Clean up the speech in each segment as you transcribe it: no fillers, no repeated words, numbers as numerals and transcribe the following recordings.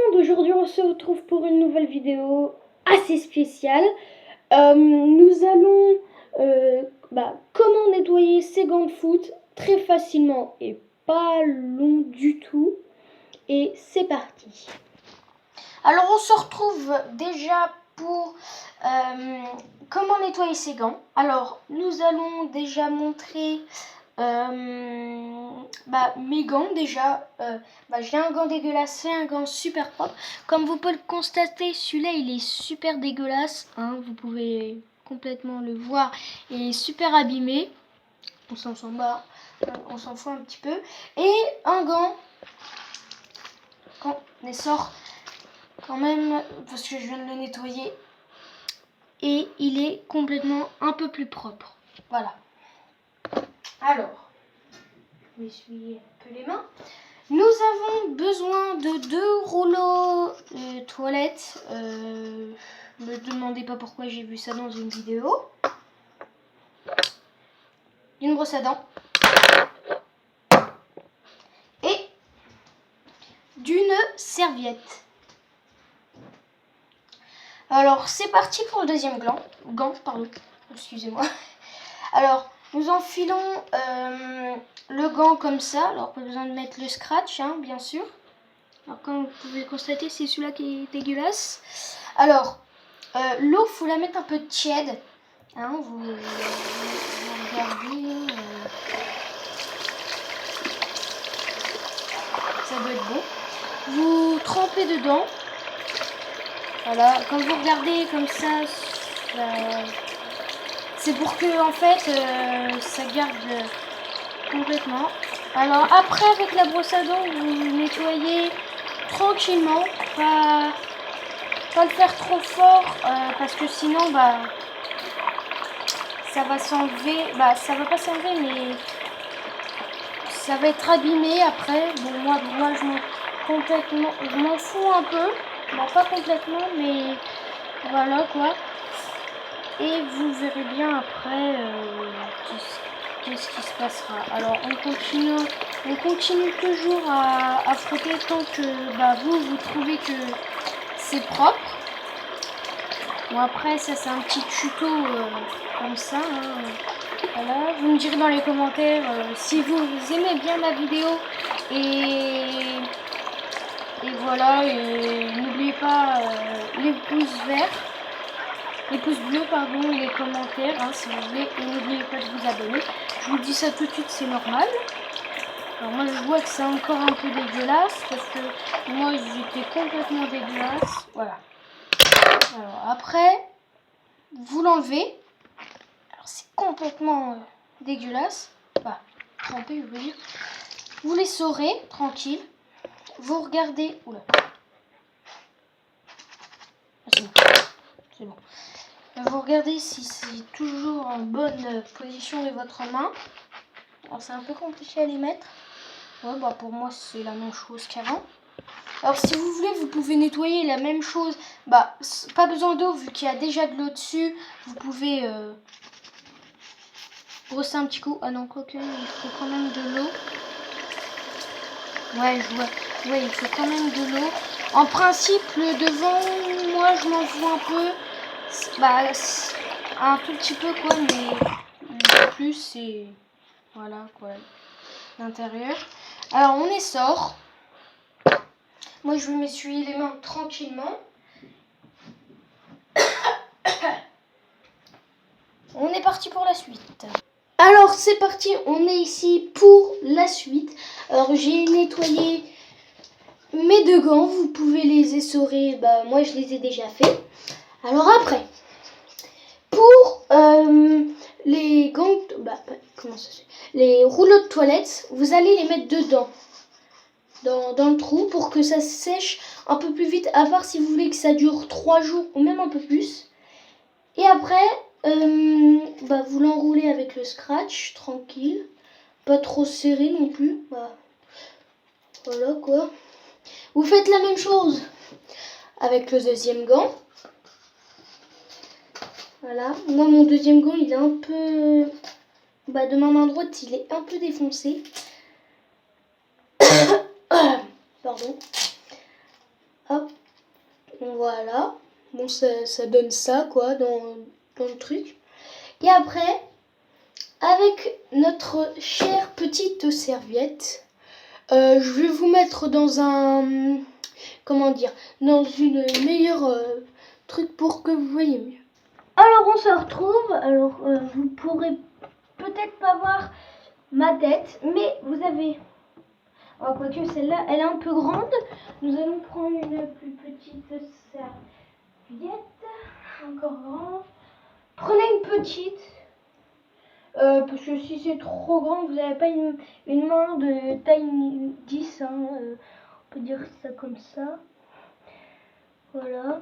monde, aujourd'hui on se retrouve pour une nouvelle vidéo assez spéciale. Nous allons comment nettoyer ses gants de foot très facilement et pas long du tout. Et c'est parti. Alors on se retrouve déjà pour comment nettoyer ses gants. Alors nous allons déjà montrer mes gants déjà. J'ai un gant dégueulasse et un gant super propre. Comme vous pouvez le constater, celui-là il est super dégueulasse, hein, vous pouvez complètement le voir, il est super abîmé, on s'en fout un petit peu. Et un gant quand on sort quand même, parce que je viens de le nettoyer et il est complètement un peu plus propre. Voilà. Alors m'essuyer un peu les mains. Nous avons besoin de 2 rouleaux toilettes. Me demandez pas pourquoi j'ai vu ça dans une vidéo. Une brosse à dents. Et d'une serviette. Alors c'est parti pour le deuxième gant, pardon. Excusez-moi. Alors nous enfilons le gant comme ça. Alors pas besoin de mettre le scratch, hein, bien sûr. Alors comme vous pouvez le constater, c'est celui-là qui est dégueulasse. Alors l'eau, faut la mettre un peu tiède. Hein, vous regardez. Ça doit être bon. Vous trempez dedans. Voilà, quand vous regardez comme ça, c'est pour que en fait ça garde complètement. Alors après avec la brosse à dents, vous nettoyez tranquillement, pas le faire trop fort parce que sinon ça va s'enlever, ça va pas s'enlever mais ça va être abîmé après. Bon moi je m'en fous un peu, bon pas complètement mais voilà quoi. Et vous verrez bien après qu'est-ce qui se passera. Alors on continue toujours à frotter tant que vous trouvez que c'est propre. Bon après ça c'est un petit tuto comme ça. Hein. Voilà. Vous me direz dans les commentaires si vous aimez bien la vidéo et voilà. Et n'oubliez pas les pouces verts. Les pouces bleus, pardon, les commentaires, hein, si vous voulez, et n'oubliez pas de vous abonner. Je vous dis ça tout de suite, c'est normal. Alors moi, je vois que c'est encore un peu dégueulasse, parce que moi, j'étais complètement dégueulasse. Voilà. Alors après, vous l'enlevez. Alors c'est complètement dégueulasse. Enfin, trempé, je veux dire. Vous les saurez, tranquille. Vous regardez. Oula. C'est bon. Vous regardez si c'est toujours en bonne position de votre main. Alors c'est un peu compliqué à les mettre. Ouais, pour moi c'est la même chose qu'avant. Alors si vous voulez, vous pouvez nettoyer la même chose. Pas besoin d'eau vu qu'il y a déjà de l'eau dessus. Vous pouvez brosser un petit coup. Ah non, quoique il faut quand même de l'eau. Ouais, je vois. Ouais, il faut quand même de l'eau. En principe, le devant, moi je m'en fous un peu. Un tout petit peu quoi, mais le plus c'est voilà quoi, l'intérieur. Alors on les sort. Moi je vais m'essuyer les mains tranquillement. On est parti pour la suite. Alors c'est parti, on est ici pour la suite. Alors j'ai nettoyé mes 2 gants, vous pouvez les essorer, moi je les ai déjà fait. Alors après, pour les gants, les rouleaux de toilette, vous allez les mettre dedans, dans le trou pour que ça sèche un peu plus vite, à part si vous voulez que ça dure 3 jours ou même un peu plus. Et après, vous l'enroulez avec le scratch, tranquille, pas trop serré non plus. Voilà quoi. Vous faites la même chose avec le deuxième gant. Voilà, moi mon deuxième gant il est un peu, de ma main droite il est un peu défoncé. Pardon. Hop. Voilà. Bon, ça donne ça, quoi, dans le truc. Et après, avec notre chère petite serviette, je vais vous mettre dans un... Comment dire? Dans une meilleure truc pour que vous voyez mieux. Alors, on se retrouve. Alors, vous pourrez peut-être pas voir ma tête, mais vous avez... Oh, quoique celle-là, elle est un peu grande. Nous allons prendre une plus petite serviette. Encore grande. Prenez une petite. Parce que si c'est trop grand, vous n'avez pas une main de taille 10. Hein, on peut dire ça comme ça. Voilà.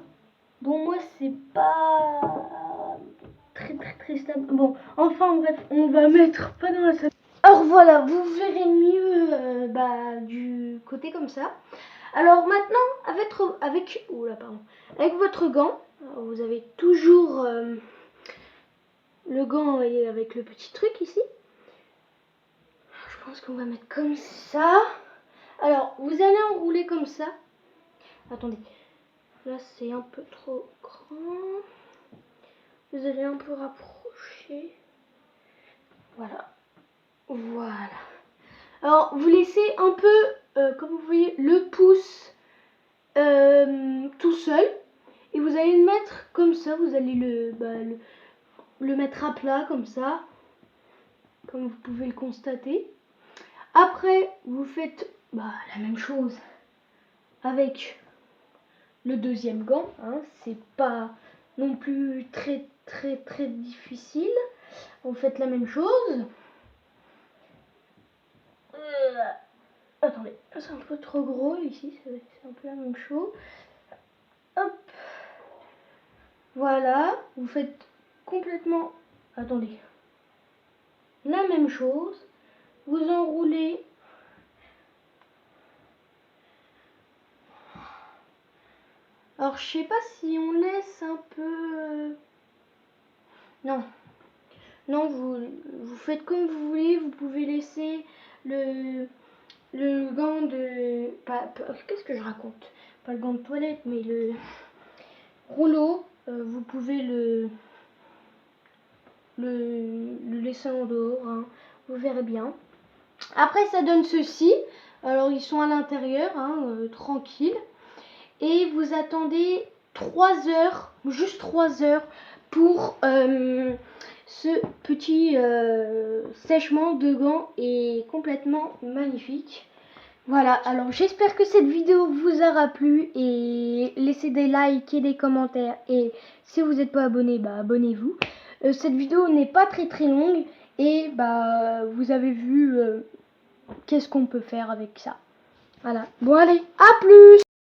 Bon, moi, c'est pas très stable. Bon, enfin, bref, on va mettre pas dans la salle. Alors voilà, vous verrez mieux du côté comme ça. Alors maintenant, avec votre gant, vous avez toujours le gant avec le petit truc ici. Je pense qu'on va mettre comme ça. Alors, vous allez enrouler comme ça. Attendez, là c'est un peu trop grand. Vous allez un peu rapprocher. Voilà. Voilà. Alors, vous laissez un peu, comme vous voyez, le pouce tout seul. Et vous allez le mettre comme ça. Vous allez le mettre à plat comme ça. Comme vous pouvez le constater. Après, vous faites la même chose avec le deuxième gant. Hein. C'est pas non plus très difficile. Vous faites la même chose. Attendez, c'est un peu trop gros ici, c'est un peu la même chose. Hop. Voilà, vous faites complètement, attendez, la même chose. Vous enroulez. Alors, je sais pas si on laisse un peu... Non. Non, vous faites comme vous voulez. Vous pouvez laisser le gant de... Qu'est-ce que je raconte? Pas le gant de toilette, mais le rouleau. Vous pouvez le laisser en dehors. Hein. Vous verrez bien. Après, ça donne ceci. Alors, ils sont à l'intérieur, hein, tranquille. Et vous attendez 3 heures, juste 3 heures, pour ce petit sèchement de gants est complètement magnifique. Voilà, alors j'espère que cette vidéo vous aura plu et laissez des likes et des commentaires. Et si vous n'êtes pas abonné, abonnez-vous. Cette vidéo n'est pas très longue et vous avez vu qu'est-ce qu'on peut faire avec ça. Voilà, bon allez, à plus!